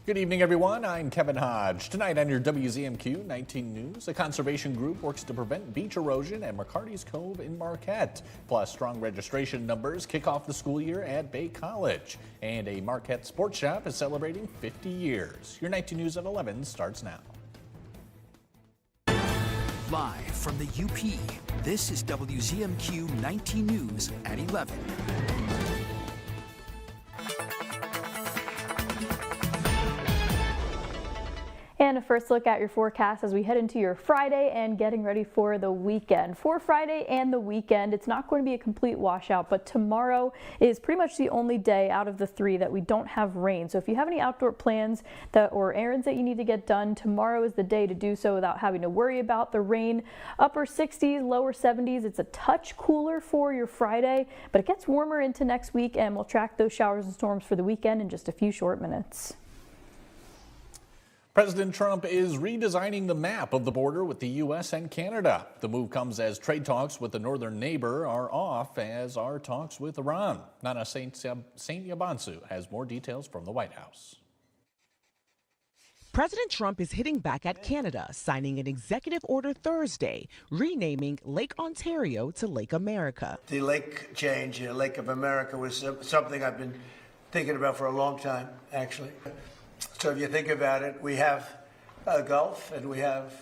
Good evening, everyone. I'm Kevin Hodge. Tonight on your WZMQ 19 News, a conservation group works to prevent beach erosion at McCarty's Cove in Marquette. Plus, strong registration numbers kick off the school year at Bay College. And a Marquette sports shop is celebrating 50 years. Your 19 News at 11 starts now. Live from the UP, this is WZMQ 19 News at 11. And a first look at your forecast as we head into your Friday and getting ready for the weekend. For Friday and the weekend, it's not going to be a complete washout, but tomorrow is pretty much the only day out of the three that we don't have rain. So if you have any outdoor plans or errands that you need to get done, tomorrow is the day to do so without having to worry about the rain. Upper 60s, lower 70s. It's a touch cooler for your Friday, but it gets warmer into next week, and we'll track those showers and storms for the weekend in just a few short minutes. President Trump is redesigning the map of the border with the U.S. and Canada. The move comes as trade talks with the northern neighbor are off, as are talks with Iran. Nana Saint Yabansu has more details from the White House. President Trump is hitting back at Canada, signing an executive order Thursday, renaming Lake Ontario to Lake America. The lake change, Lake of America, was something I've been thinking about for a long time, actually. So if you think about it, we have a Gulf and we have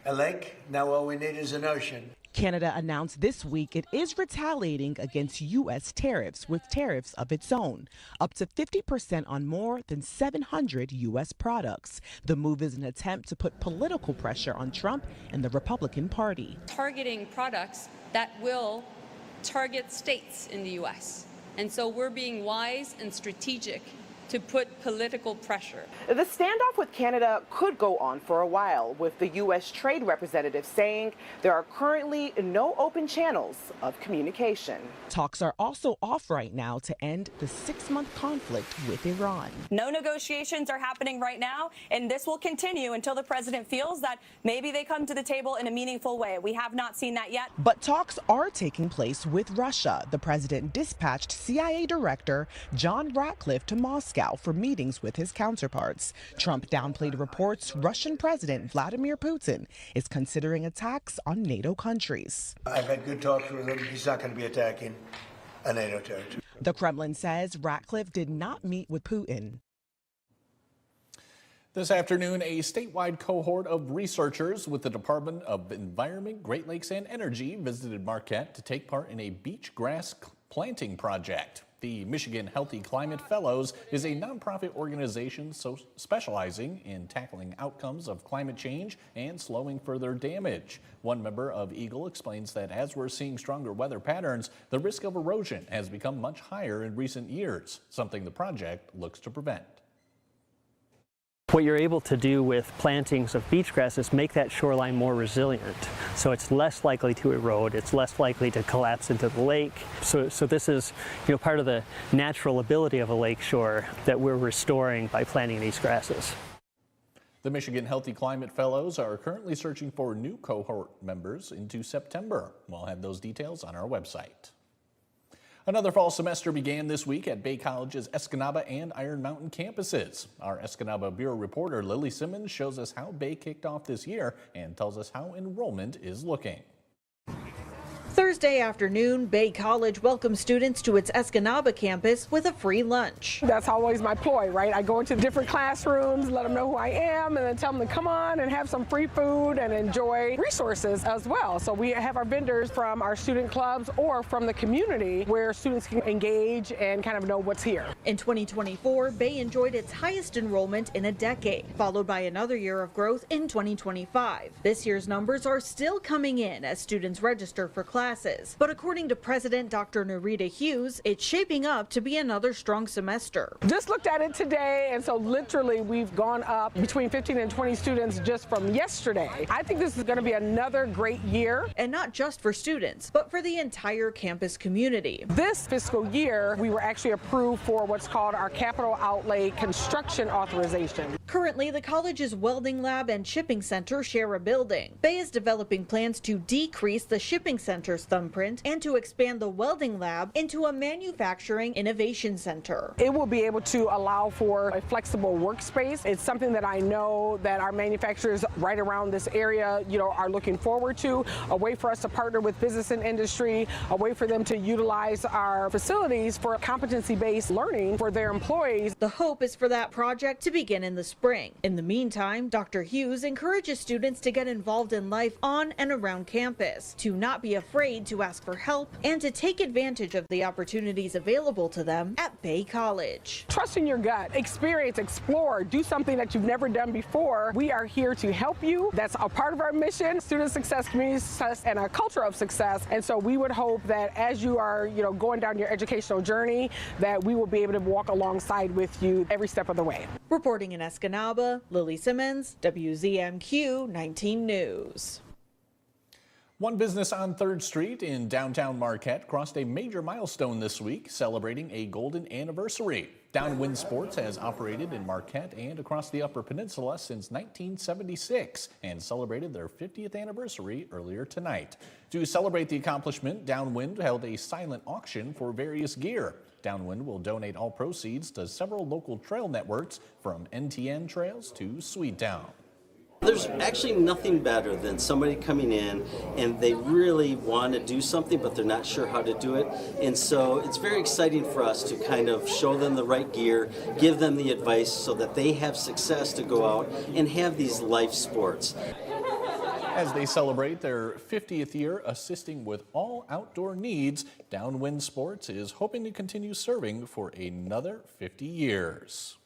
a lake. Now all we need is an ocean. Canada announced this week it is retaliating against U.S. tariffs with tariffs of its own, up to 50% on more than 700 U.S. products. The move is an attempt to put political pressure on Trump and the Republican Party. Targeting products that will target states in the U.S. And so we're being wise and strategic to put political pressure. The standoff with Canada could go on for a while, with the U.S. trade representative saying there are currently no open channels of communication. Talks are also off right now to end the 6-month conflict with Iran. No negotiations are happening right now, and this will continue until the president feels that maybe they come to the table in a meaningful way. We have not seen that yet. But talks are taking place with Russia. The president dispatched CIA Director John Ratcliffe to Moscow for meetings with his counterparts. Trump downplayed reports Russian President Vladimir Putin is considering attacks on NATO countries. I've had good talks with him. He's not going to be attacking a NATO territory. The Kremlin says Ratcliffe did not meet with Putin. This afternoon, a statewide cohort of researchers with the Department of Environment, Great Lakes and Energy visited Marquette to take part in a beach grass planting project. The Michigan Healthy Climate Fellows is a nonprofit organization specializing in tackling outcomes of climate change and slowing further damage. One member of EAGLE explains that as we're seeing stronger weather patterns, the risk of erosion has become much higher in recent years, something the project looks to prevent. What you're able to do with plantings of beach grass is make that shoreline more resilient. So it's less likely to erode, it's less likely to collapse into the lake. So this is, part of the natural ability of a lake shore that we're restoring by planting these grasses. The Michigan Healthy Climate Fellows are currently searching for new cohort members into September. We'll have those details on our website. Another fall semester began this week at Bay College's Escanaba and Iron Mountain campuses. Our Escanaba Bureau reporter Lily Simmons shows us how Bay kicked off this year and tells us how enrollment is looking. Thursday afternoon, Bay College welcomed students to its Escanaba campus with a free lunch. That's always my ploy, right? I go into different classrooms, let them know who I am, and then tell them to come on and have some free food and enjoy resources as well. So we have our vendors from our student clubs or from the community where students can engage and kind of know what's here. In 2024, Bay enjoyed its highest enrollment in a decade, followed by another year of growth in 2025. This year's numbers are still coming in as students register for classes. But according to President Dr. Narita Hughes, it's shaping up to be another strong semester. Just looked at it today, and so literally we've gone up between 15 and 20 students just from yesterday. I think this is going to be another great year. And not just for students, but for the entire campus community. This fiscal year, we were actually approved for what's called our capital outlay construction authorization. Currently, the college's welding lab and shipping center share a building. Bay is developing plans to decrease the shipping center's thumb thumbprint and to expand the welding lab into a manufacturing innovation center. It will be able to allow for a flexible workspace. It's something that I know that our manufacturers right around this area, are looking forward to, a way for us to partner with business and industry, a way for them to utilize our facilities for competency-based learning for their employees. The hope is for that project to begin in the spring. In the meantime, Dr. Hughes encourages students to get involved in life on and around campus, to not be afraid to ask for help, and to take advantage of the opportunities available to them at Bay College. Trust in your gut, experience, explore, do something that you've never done before. We are here to help you. That's a part of our mission, student success, community success, and a culture of success. And so we would hope that as you are, going down your educational journey, that we will be able to walk alongside with you every step of the way. Reporting in Escanaba, Lily Simmons, WZMQ 19 News. One business on 3rd Street in downtown Marquette crossed a major milestone this week, celebrating a golden anniversary. Downwind Sports has operated in Marquette and across the Upper Peninsula since 1976 and celebrated their 50th anniversary earlier tonight. To celebrate the accomplishment, Downwind held a silent auction for various gear. Downwind will donate all proceeds to several local trail networks, from NTN trails to Sweettown. There's actually nothing better than somebody coming in and they really want to do something, but they're not sure how to do it. And so it's very exciting for us to kind of show them the right gear, give them the advice so that they have success to go out and have these life sports. As they celebrate their 50th year assisting with all outdoor needs, Downwind Sports is hoping to continue serving for another 50 years.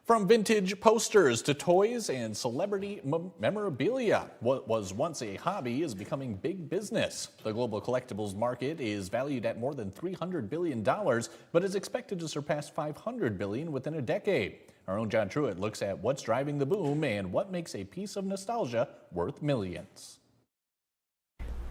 From vintage posters to toys and celebrity memorabilia, what was once a hobby is becoming big business. The global collectibles market is valued at more than $300 billion, but is expected to surpass $500 billion within a decade. Our own John Truitt looks at what's driving the boom and what makes a piece of nostalgia worth millions.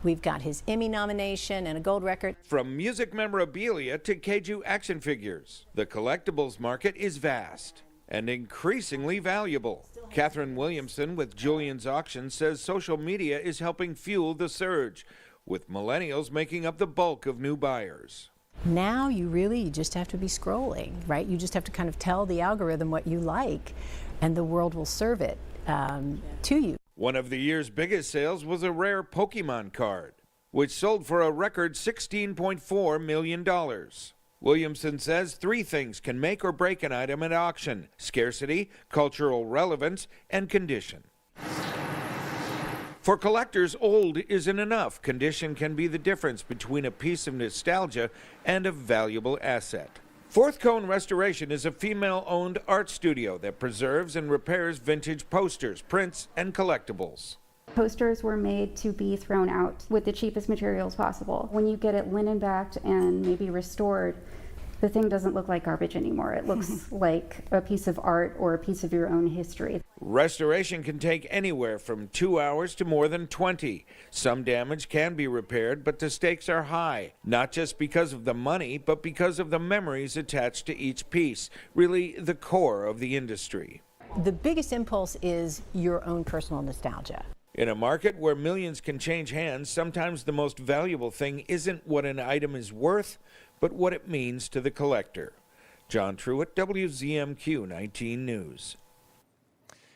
We've got his Emmy nomination and a gold record. From music memorabilia to kaiju action figures, the collectibles market is vast and increasingly valuable. Catherine Williamson with Julian's Auction says social media is helping fuel the surge, with millennials making up the bulk of new buyers. Now you just have to be scrolling, right? You just have to kind of tell the algorithm what you like, and the world will serve it to you. One of the year's biggest sales was a rare Pokemon card, which sold for a record $16.4 million. Williamson says 3 things can make or break an item at auction: scarcity, cultural relevance, and condition. For collectors, old isn't enough. Condition can be the difference between a piece of nostalgia and a valuable asset. Fourth Cone Restoration is a female-owned art studio that preserves and repairs vintage posters, prints, and collectibles. Posters were made to be thrown out with the cheapest materials possible. When you get it linen backed and maybe restored, the thing doesn't look like garbage anymore. It looks like a piece of art or a piece of your own history. Restoration can take anywhere from 2 hours to more than 20. Some damage can be repaired, but the stakes are high, not just because of the money, but because of the memories attached to each piece, really the core of the industry. The biggest impulse is your own personal nostalgia. In a market where millions can change hands, sometimes the most valuable thing isn't what an item is worth, but what it means to the collector. John Truitt, WZMQ 19 News.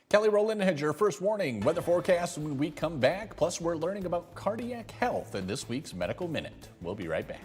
Kelly Rowland had your first warning weather forecast when we come back. Plus, we're learning about cardiac health in this week's Medical Minute. We'll be right back.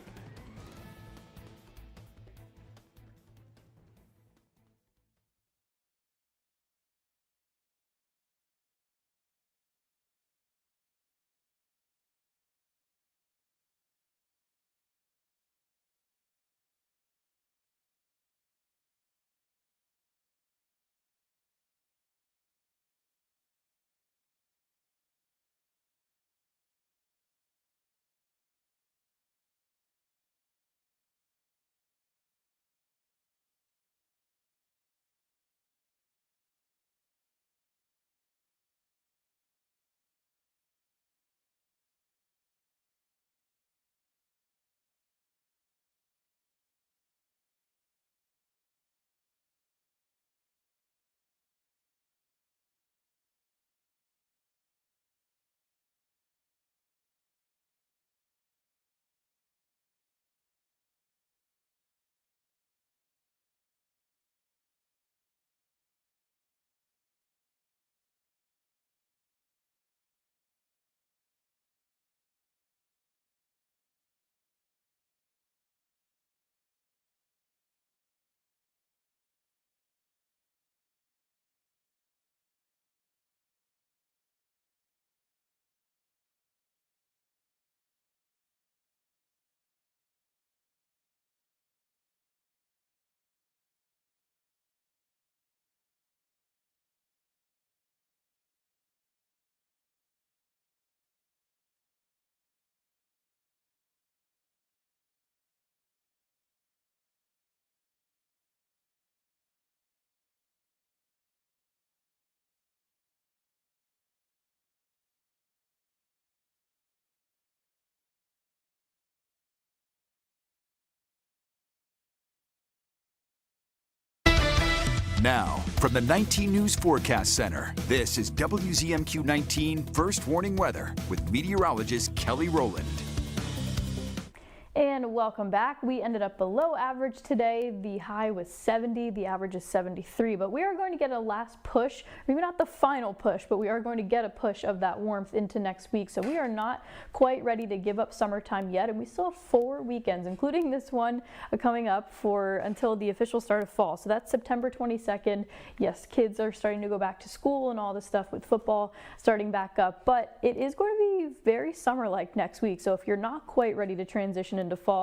Now, from the 19 News Forecast Center, this is WZMQ 19 First Warning Weather with meteorologist Kelly Rowland. And welcome back. We ended up below average today. The high was 70, the average is 73, but we are going to get a last push, maybe not the final push, but we are going to get a push of that warmth into next week. So we are not quite ready to give up summertime yet, and we still have 4 weekends, including this one coming up for until the official start of fall. So that's September 22nd. Yes, kids are starting to go back to school and all this stuff with football starting back up, but it is going to be very summer-like next week. So if you're not quite ready to transition into fall,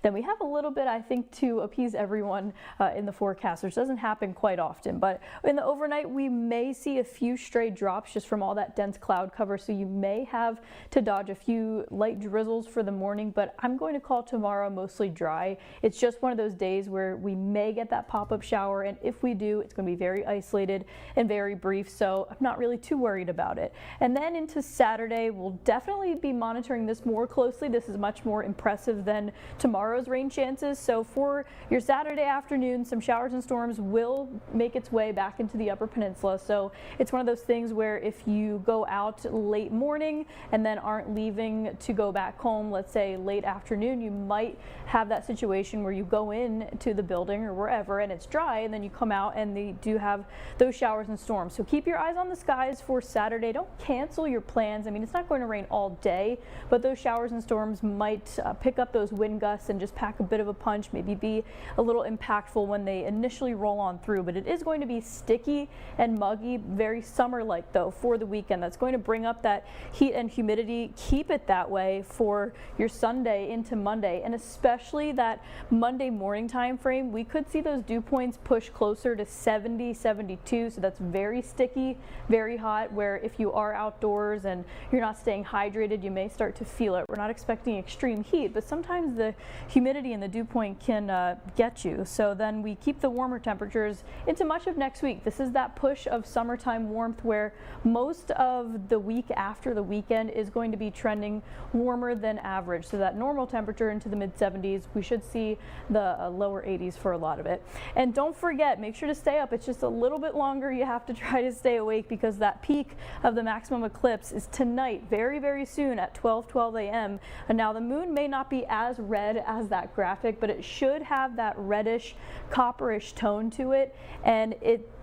then we have a little bit, I think, to appease everyone in the forecast, which doesn't happen quite often. But in the overnight, we may see a few stray drops just from all that dense cloud cover, so you may have to dodge a few light drizzles for the morning, but I'm going to call tomorrow mostly dry. It's just one of those days where we may get that pop-up shower, and if we do, it's going to be very isolated and very brief, so I'm not really too worried about it. And then into Saturday, we'll definitely be monitoring this more closely. This is much more impressive than tomorrow's rain chances. So for your Saturday afternoon, some showers and storms will make its way back into the Upper Peninsula. So it's one of those things where if you go out late morning and then aren't leaving to go back home, let's say late afternoon, you might have that situation where you go in to the building or wherever and it's dry, and then you come out and they do have those showers and storms. So keep your eyes on the skies for Saturday. Don't cancel your plans. I mean, it's not going to rain all day, but those showers and storms might pick up those wind gusts and just pack a bit of a punch, maybe be a little impactful when they initially roll on through. But it is going to be sticky and muggy, very summer-like though for the weekend. That's going to bring up that heat and humidity. Keep it that way for your Sunday into Monday, and especially that Monday morning time frame. We could see those dew points push closer to 70, 72, so that's very sticky, very hot, where if you are outdoors and you're not staying hydrated, you may start to feel it. We're not expecting extreme heat, but sometimes the humidity and the dew point can get you. So then we keep the warmer temperatures into much of next week. This is that push of summertime warmth where most of the week after the weekend is going to be trending warmer than average. So that normal temperature into the mid 70s, we should see the lower 80s for a lot of it. And don't forget, make sure to stay up. It's just a little bit longer. You have to try to stay awake because that peak of the maximum eclipse is tonight, very, very soon at 12:12 a.m. And now the moon may not be as red as that graphic, but it should have that reddish, copperish tone to it. And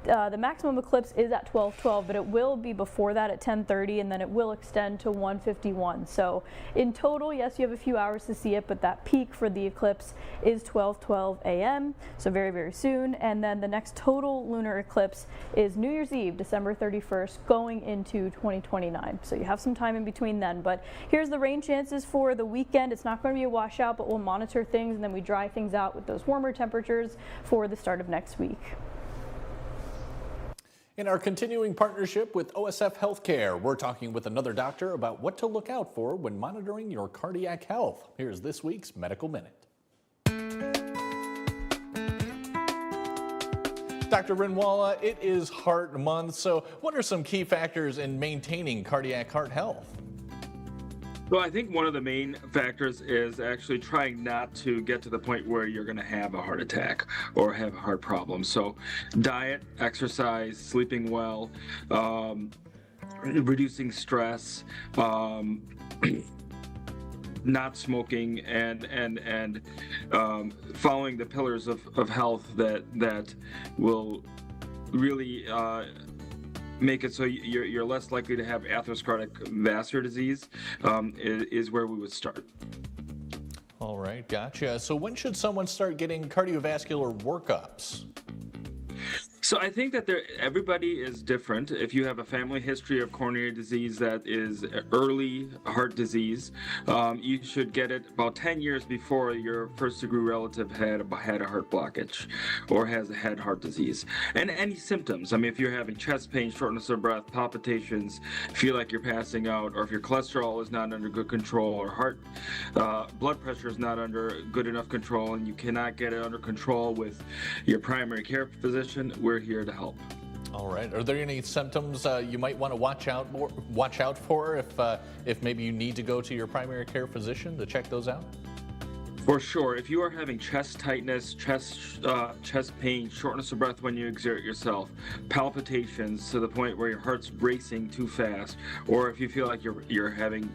the maximum eclipse is at 12:12, but it will be before that at 10:30, and then it will extend to 1:51. So in total, yes, you have a few hours to see it, but that peak for the eclipse is 12:12 a.m., so very, very soon. And then the next total lunar eclipse is New Year's Eve, December 31st, going into 2029. So you have some time in between then. But here's the rain chances for the weekend. It's not going to be a washout, but we'll monitor things, and then we dry things out with those warmer temperatures for the start of next week. In our continuing partnership with OSF Healthcare, we're talking with another doctor about what to look out for when monitoring your cardiac health. Here's this week's Medical Minute. Dr. Rinwala, it is Heart Month, so what are some key factors in maintaining cardiac heart health? Well, I think one of the main factors is actually trying not to get to the point where you're going to have a heart attack or have a heart problem. So diet, exercise, sleeping well, reducing stress, not smoking, and following the pillars of health that will really make it so you're less likely to have atherosclerotic vascular disease is where we would start. All right, gotcha. So when should someone start getting cardiovascular workups? So I think that everybody is different. If you have a family history of coronary disease that is early heart disease, you should get it about 10 years before your first degree relative had a heart blockage or had heart disease. And any symptoms, I mean, if you're having chest pain, shortness of breath, palpitations, feel like you're passing out, or if your cholesterol is not under good control, or blood pressure is not under good enough control, and you cannot get it under control with your primary care physician, we're here to help. All right. Are there any symptoms you might want to watch out for if maybe you need to go to your primary care physician to check those out? For sure, if you are having chest tightness, chest pain, shortness of breath when you exert yourself, palpitations to the point where your heart's racing too fast, or if you feel like you're having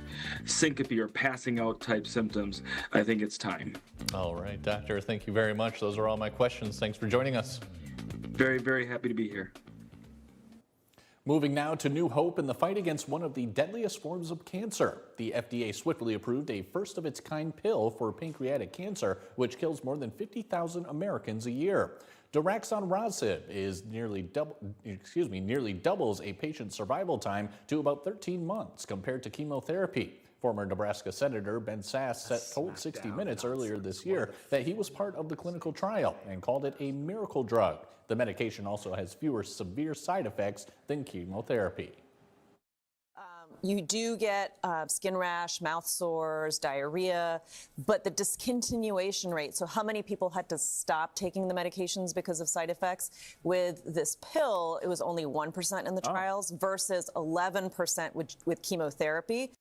syncope or passing out type symptoms, I think it's time. All right, doctor, thank you very much. Those are all my questions. Thanks for joining us. Very, very happy to be here. Moving now to new hope in the fight against one of the deadliest forms of cancer. The FDA swiftly approved a first-of-its-kind pill for pancreatic cancer, which kills more than 50,000 Americans a year. Daraxonrasib is nearly doubles a patient's survival time to about 13 months compared to chemotherapy. Former Nebraska Senator Ben Sasse told 60 Minutes earlier this year that he was part of the clinical trial and called it a miracle drug. The medication also has fewer severe side effects than chemotherapy. You do get skin rash, mouth sores, diarrhea, but the discontinuation rate, so how many people had to stop taking the medications because of side effects? With this pill, it was only 1% in the trials versus 11% with chemotherapy.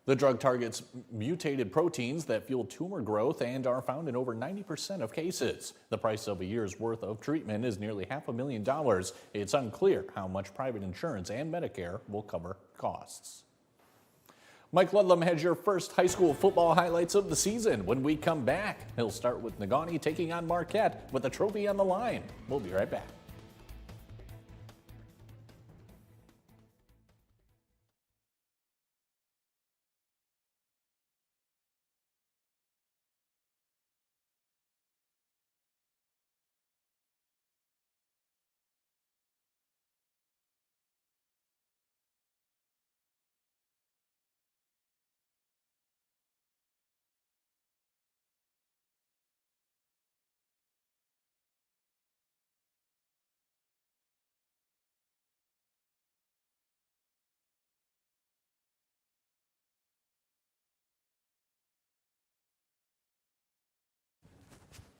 The drug targets mutated proteins that fuel tumor growth and are found in over 90% of cases. The price of a year's worth of treatment is nearly $500,000. It's unclear how much private insurance and Medicare will cover costs. Mike Ludlam has your first high school football highlights of the season. When we come back, he'll start with Negaunee taking on Marquette with a trophy on the line. We'll be right back.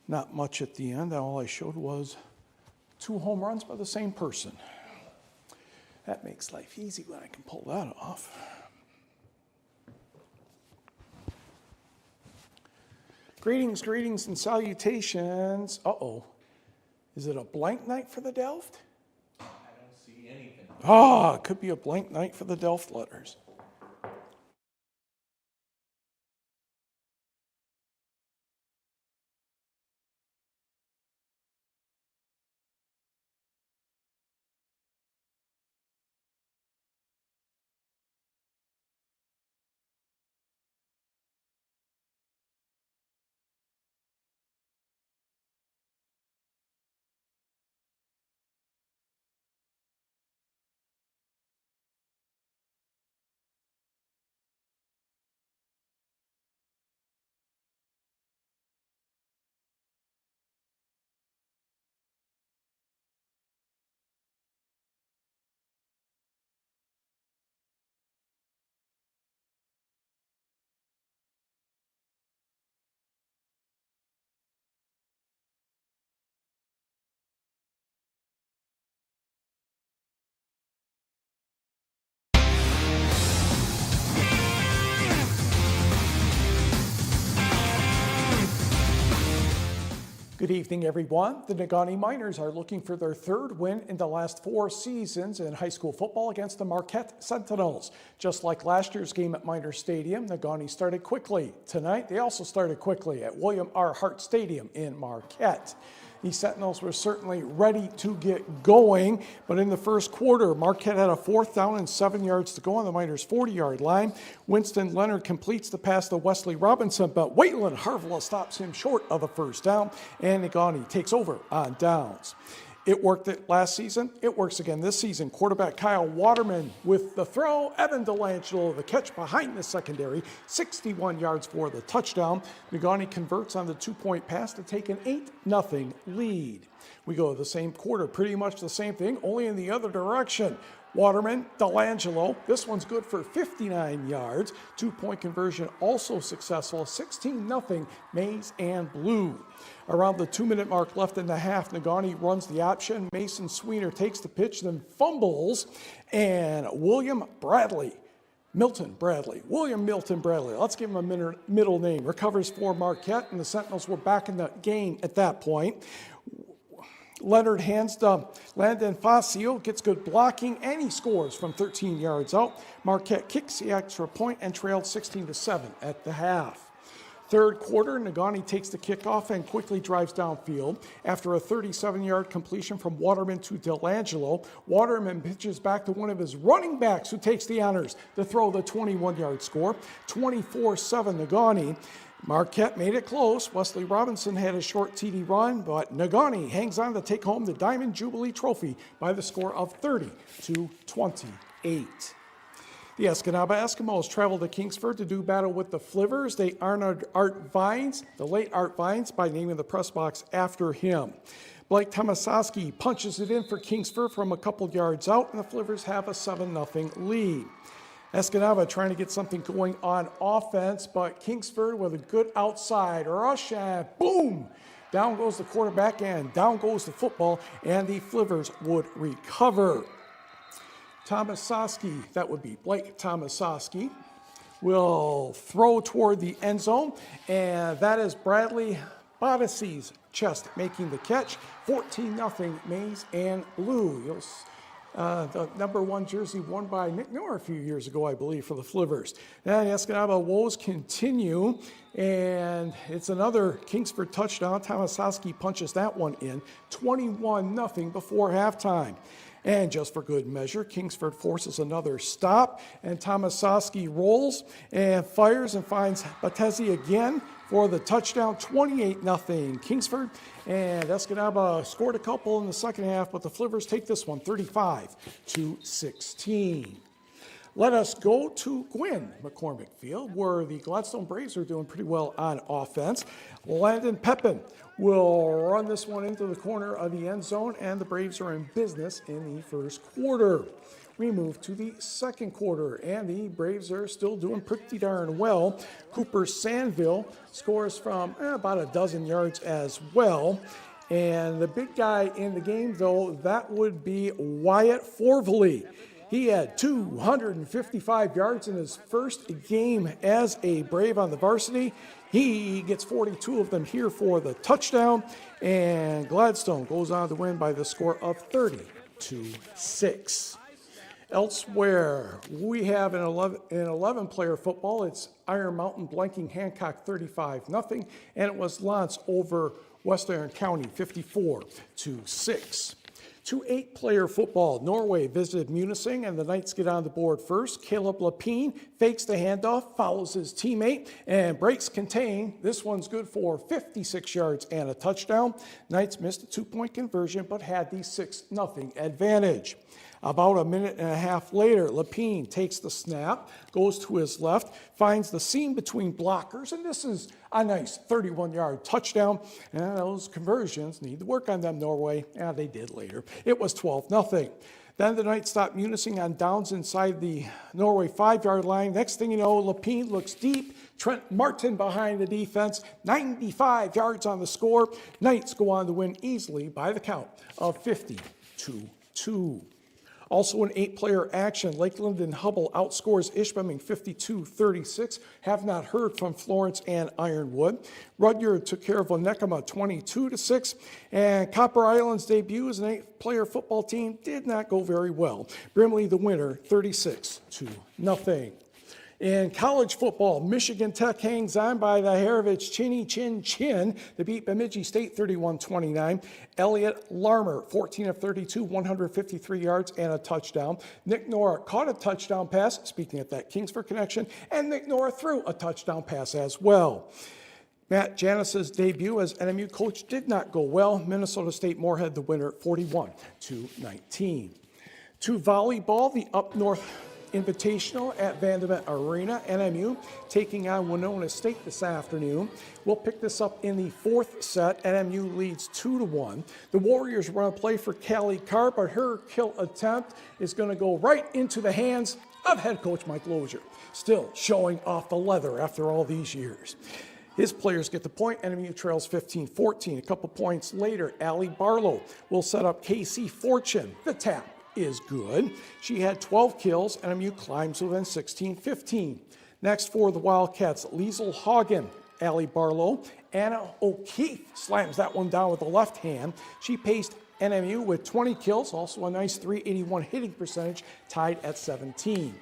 Not much at the end. All I showed was 2 home runs by the same person. That makes life easy when I can pull that off. Greetings, greetings, and salutations. Uh-oh. Is it a blank night for the Delft? I don't see anything. Ah, it could be a blank night for the Delft letters. Good evening, everyone. The Negaunee Miners are looking for their 3rd win in the last 4 seasons in high school football against the Marquette Sentinels. Just like last year's game at Miners Stadium, Negaunee started quickly. Tonight, they also started quickly at William R. Hart Stadium in Marquette. The Sentinels were certainly ready to get going, but in the first quarter, Marquette had a 4th down and 7 yards to go on the Miners' 40-yard line. Winston Leonard completes the pass to Wesley Robinson, but Waylon Harvilla stops him short of the first down, and Negaunee takes over on downs. It worked it last season. It works again this season. Quarterback Kyle Waterman with the throw. Evan Delangelo, the catch behind the secondary. 61 yards for the touchdown. Negaunee converts on the 2-point pass to take an 8-0 lead. We go to the same quarter, pretty much the same thing, only in the other direction. Waterman, Delangelo, this one's good for 59 yards. 2-point conversion also successful. 16-0 Maize and Blue. Around the 2-minute mark left in the half, Negaunee runs the option. Mason Sweener takes the pitch, then fumbles, and William Bradley William Milton Bradley. Let's give him a middle name. Recovers for Marquette, and the Sentinels were back in the game at that point. Leonard hands to Landon Fascio, gets good blocking, and he scores from 13 yards out. Marquette kicks the extra point and trailed 16-7 at the half. Third quarter, Negaunee takes the kickoff and quickly drives downfield. After a 37-yard completion from Waterman to Delangelo, Waterman pitches back to one of his running backs who takes the honors to throw the 21-yard score. 24-7 Negaunee. Marquette made it close. Wesley Robinson had a short TD run, but Negaunee hangs on to take home the Diamond Jubilee Trophy by the score of 30-28. The Escanaba Eskimos traveled to Kingsford to do battle with the Flivers. They honored Art Vines, the late Art Vines, by naming the press box after him. Blake Tomasowski punches it in for Kingsford from a couple yards out, and the Flivers have a 7-0 lead. Escanaba trying to get something going on offense, but Kingsford with a good outside rush, and boom! Down goes the quarterback, and down goes the football, and the Flivers would recover. Tomasowski, that would be Blake Tomasowski, will throw toward the end zone, and that is Bradley Bodacy's chest making the catch. 14-0 Maize and Blue. The number 1 jersey worn by Nick Noor a few years ago, I believe, for the Flivers. And Escanaba woes continue, and it's another Kingsford touchdown. Tomasowski punches that one in. 21-0 before halftime. And just for good measure, Kingsford forces another stop, and Tomasowski rolls and fires and finds Batezi again for the touchdown. 28-0 Kingsford, and Escanaba scored a couple in the second half, but the Flivers take this one 35-16. Let us go to Gwynn McCormick Field, where the Gladstone Braves are doing pretty well on offense. Landon Pepin will run this one into the corner of the end zone, and the Braves are in business in the first quarter. We move to the second quarter, and the Braves are still doing pretty darn well. Cooper Sandville scores from about a dozen yards as well. And the big guy in the game, though, that would be Wyatt Forvely. He had 255 yards in his first game as a Brave on the varsity. He gets 42 of them here for the touchdown, and Gladstone goes on to win by the score of 30-6. Elsewhere, we have an 11-player football. It's Iron Mountain blanking Hancock 35-0, and it was Lance over West Iron County 54-6. To 8-player football, Norway visited Munising, and the Knights get on the board first. Caleb Lapine fakes the handoff, follows his teammate, and breaks contain. This one's good for 56 yards and a touchdown. Knights missed a 2-point conversion, but had the 6-0 advantage. About a minute and a half later, Lapine takes the snap, goes to his left, finds the seam between blockers, and this is a nice 31-yard touchdown. And those conversions need to work on them, Norway. They did later. It was 12-0. Then the Knights stopped Munising on downs inside the Norway 5-yard line. Next thing you know, Lapine looks deep. Trent Martin behind the defense, 95 yards on the score. Knights go on to win easily by the count of 50-2. Also in 8-player action, Lakeland and Hubble outscores Ishpeming 52-36. Have not heard from Florence and Ironwood. Rudyard took care of Onekama 22-6. And Copper Island's debut as an 8-player football team did not go very well. Brimley the winner, 36-0. In college football, Michigan Tech hangs on by the hair of its chinny chin chin to beat Bemidji State 31-29. Elliott Larmer, 14 of 32, 153 yards and a touchdown. Nick Nora caught a touchdown pass, speaking of that Kingsford connection, and Nick Nora threw a touchdown pass as well. Matt Janis's debut as NMU coach did not go well. Minnesota State Moorhead the winner, 41-19. To volleyball, the Up North Invitational at Vanderbilt Arena, NMU taking on Winona State this afternoon. We'll pick this up in the fourth set. NMU leads 2-1. The Warriors run a play for Callie Carr, but her kill attempt is going to go right into the hands of head coach Mike Lozier, still showing off the leather after all these years. His players get the point. NMU trails 15-14. A couple points later, Allie Barlow will set up Casey Fortune. The tap is good. She had 12 kills. NMU climbs within 16-15. Next for the Wildcats, Liesl Hagen, Allie Barlow. Anna O'Keefe slams that one down with the left hand. She paced NMU with 20 kills, also a nice .381 hitting percentage, tied at 17.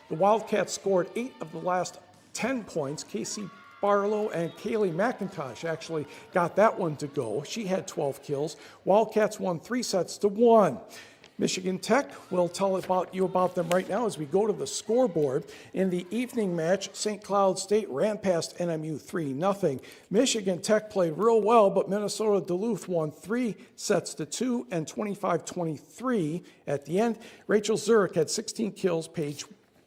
The Wildcats scored 8 of the last 10 points. Casey Barlow and Kaylee McIntosh actually got that one to go. She had 12 kills. Wildcats won 3-1. Michigan Tech, we'll tell you about them right now as we go to the scoreboard. In the evening match, St. Cloud State ran past NMU 3-0. Michigan Tech played real well, but Minnesota Duluth won 3-2 and 25-23 at the end. Rachel Zurich had 16 kills. Paige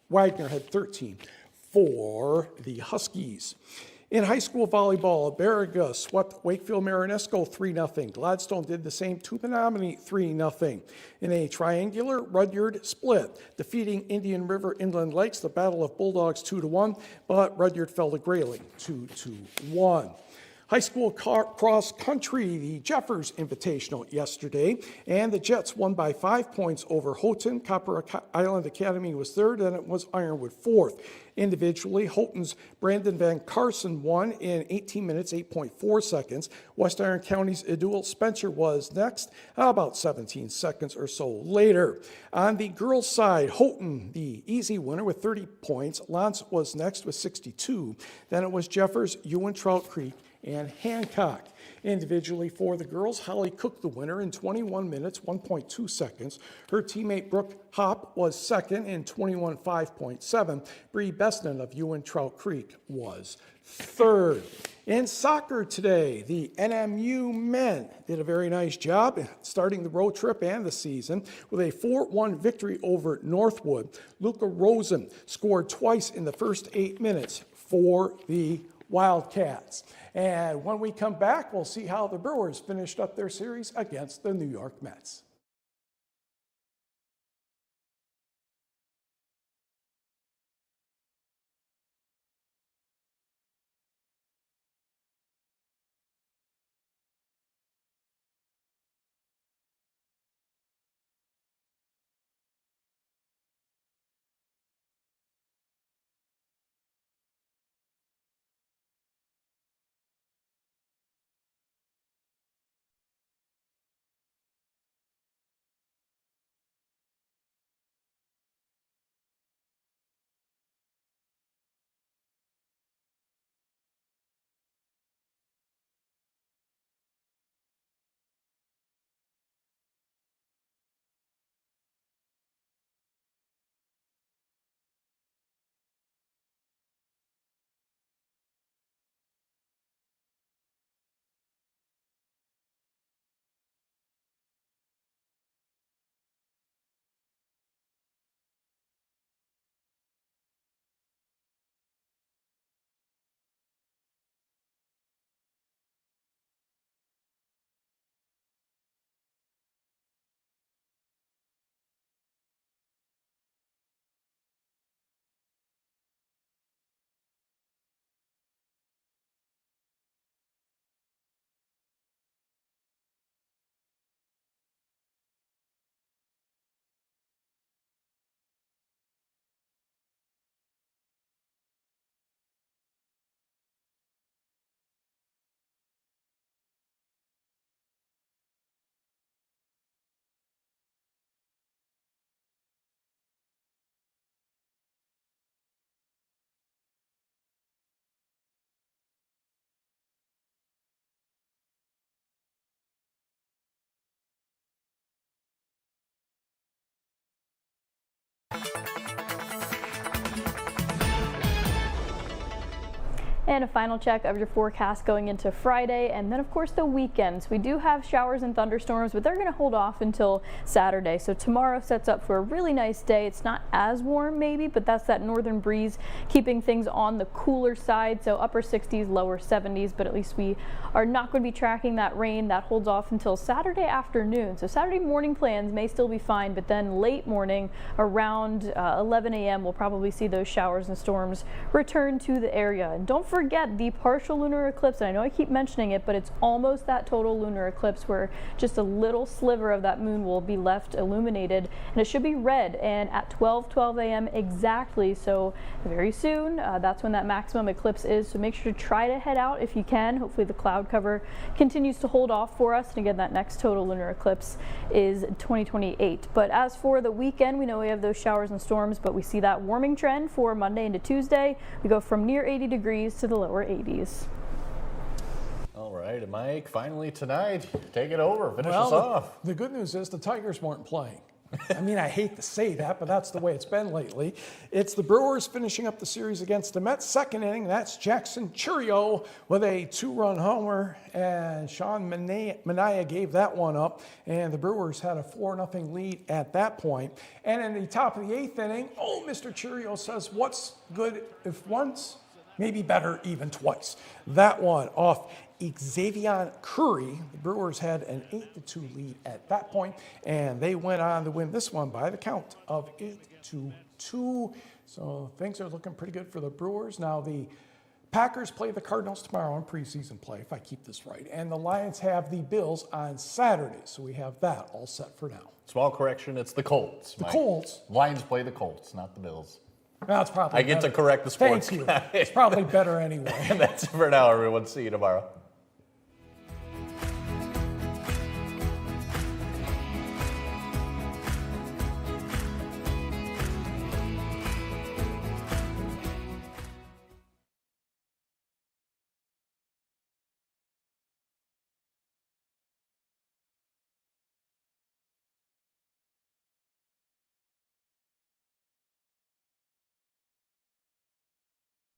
Wagner had 13 for the Huskies. In high school volleyball, Baraga swept Wakefield Marinesco 3-0. Gladstone did the same to Menominee 3-0. In a triangular, Rudyard split, defeating Indian River Inland Lakes, the Battle of Bulldogs 2-1, but Rudyard fell to Grayling 2-1. High school cross country, the Jeffers Invitational yesterday, and the Jets won by 5 points over Houghton. Copper Island Academy was third, and it was Ironwood fourth. Individually, Houghton's Brandon Van Carson won in 18 minutes, 8.4 seconds. West Iron County's Edul Spencer was next, about 17 seconds or so later. On the girls' side, Houghton, the easy winner with 30 points. Lance was next with 62. Then it was Jeffers, Ewan Trout Creek, and Hancock. Individually for the girls, Holly Cook the winner in 21 minutes, 1.2 seconds. Her teammate Brooke Hopp was second in 21.5.7. Bree Beston of Ewan Trout Creek was third. In soccer today, the NMU men did a very nice job starting the road trip and the season with a 4-1 victory over Northwood. Luca Rosen scored twice in the first 8 minutes for the Wildcats. And when we come back, we'll see how the Brewers finished up their series against the New York Mets. And a final check of your forecast going into Friday, and then of course the weekends. We do have showers and thunderstorms, but they're going to hold off until Saturday. So tomorrow sets up for a really nice day. It's not as warm maybe, but that's that northern breeze keeping things on the cooler side. So upper 60s, lower 70s, but at least we are not going to be tracking that rain. That holds off until Saturday afternoon. So Saturday morning plans may still be fine, but then late morning around 11 a.m. we'll probably see those showers and storms return to the area. And don't forget forget the partial lunar eclipse, and I know I keep mentioning it, but it's almost that total lunar eclipse where just a little sliver of that moon will be left illuminated, and it should be red, and at 12:12 a.m. exactly, so very soon, that's when that maximum eclipse is, so make sure to try to head out if you can. Hopefully the cloud cover continues to hold off for us, and again, that next total lunar eclipse is 2028. But as for the weekend, we know we have those showers and storms, but we see that warming trend for Monday into Tuesday. We go from near 80 degrees to the lower 80s. All right, Mike, finally tonight, take it over, finish us off. The good news is the Tigers weren't playing. I mean, I hate to say that, but that's the way it's been lately. It's the Brewers finishing up the series against the Mets. Second inning, that's Jackson Chourio with a 2-run homer, and Sean Manaea gave that one up, and the Brewers had a 4-0 lead at that point. And in the top of the 8th inning, Mr. Chourio says, what's good if once, maybe better even twice. That one off Xavier Curry. The Brewers had an 8-2 lead at that point, and they went on to win this one by the count of 8-2. So things are looking pretty good for the Brewers. Now the Packers play the Cardinals tomorrow in preseason play, if I keep this right, and the Lions have the Bills on Saturday. So we have that all set for now. Small correction, it's the Colts. The Colts. Lions play the Colts, not the Bills. That's probably I get better. to correct the sports Thank you. guy. It's probably better anyway. And that's it for now, everyone. See you tomorrow.